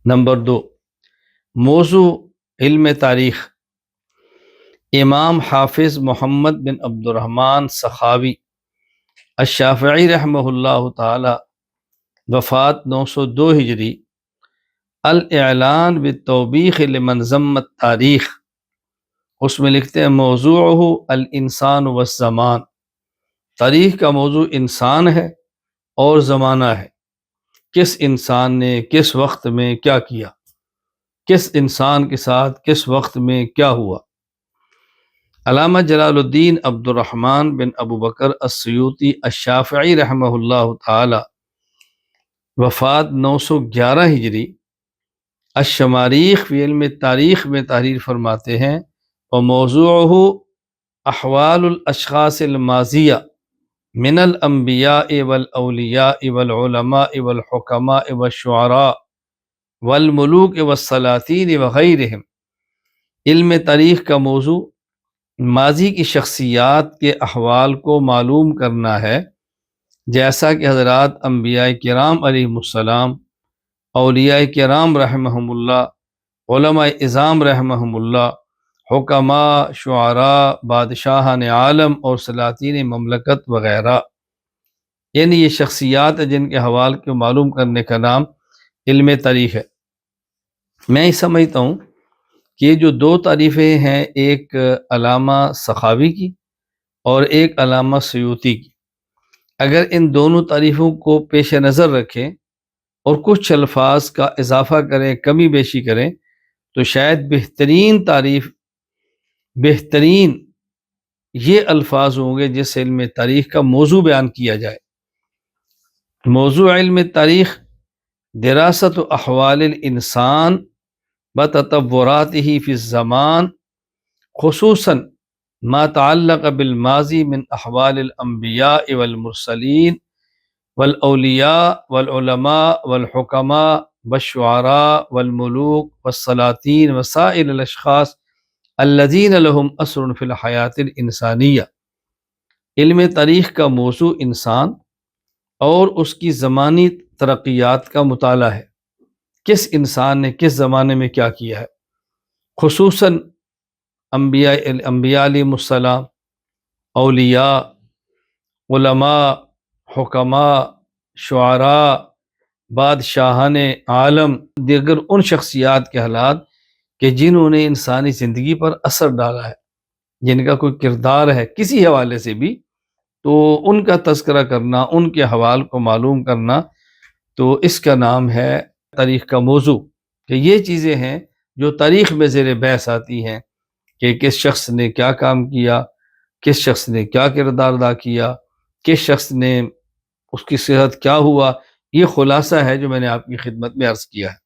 Number 2، موضوع علم تاریخ۔ امام حافظ محمد بن عبد الرحمن سخاوی الشافعی رحمہ اللہ تعالی، وفات 902 ہجری، الاعلان بالتوبیخ لمن ذم التاریخ، اس میں لکھتے ہیں موضوعہ الانسان والزمان، تاریخ کا موضوع انسان ہے اور زمانہ ہے، کس انسان نے کس وقت میں کیا کیا، کس انسان کے ساتھ کس وقت میں کیا ہوا۔ علامہ جلال الدین عبد الرحمن بن ابو بکر السیوطی الشافعی رحمہ اللہ تعالی، وفات 911 ہجری، الشماریخ فی علم تاریخ میں تحریر فرماتے ہیں وموضوعہ احوال الاشخاص الماضیہ من الانبیاء والاولیاء والعلماء والحکماء والشعراء والملوک والسلاطین وغیرہم۔ علم تاریخ کا موضوع ماضی کی شخصیات کے احوال کو معلوم کرنا ہے، جیسا کہ حضرات انبیاء کرام علیہم السلام، اولیاء کرام رحمہم اللہ، علماء اعظام رحمہم اللہ، حکماء، شعراء، بادشاہان عالم اور سلاطین مملکت وغیرہ، یعنی یہ شخصیات ہیں جن کے حوال کو معلوم کرنے کا نام علم تاریخ ہے۔ میں سمجھتا ہوں کہ یہ جو دو تعریفیں ہیں، ایک علامہ سخاوی کی اور ایک علامہ سیوطی کی، اگر ان دونوں تعریفوں کو پیش نظر رکھیں اور کچھ الفاظ کا اضافہ کریں، کمی بیشی کریں، تو شاید بہترین تعریف، بہترین یہ الفاظ ہوں گے جس علم تاریخ کا موضوع بیان کیا جائے۔ موضوع علم تاریخ دراست احوال الانسان بتطوراته فی الزمان، خصوصاً ما تعلق بالماضی من احوال الانبیاء والمرسلین والاولیاء والعلماء والحکماء والشعراء والملوک والسلاطین وسائر الاشخاص الذین لهم اثر فی الحیات الانسانیہ۔ علم تاریخ کا موضوع انسان اور اس کی زمانی ترقیات کا مطالعہ ہے، کس انسان نے کس زمانے میں کیا کیا ہے، خصوصاً انبیاء علیہ السلام، اولیاء، علماء، حکماء، شعراء، بادشاہان عالم، دیگر ان شخصیات کے حالات کہ جنہوں نے انسانی زندگی پر اثر ڈالا ہے، جن کا کوئی کردار ہے کسی حوالے سے بھی، تو ان کا تذکرہ کرنا، ان کے حوال کو معلوم کرنا، تو اس کا نام ہے تاریخ کا موضوع، کہ یہ چیزیں ہیں جو تاریخ میں زیر بحث آتی ہیں کہ کس شخص نے کیا کام کیا، کس شخص نے کیا کردار ادا کیا، کس شخص نے اس کی صحت کیا ہوا۔ یہ خلاصہ ہے جو میں نے آپ کی خدمت میں عرض کیا ہے۔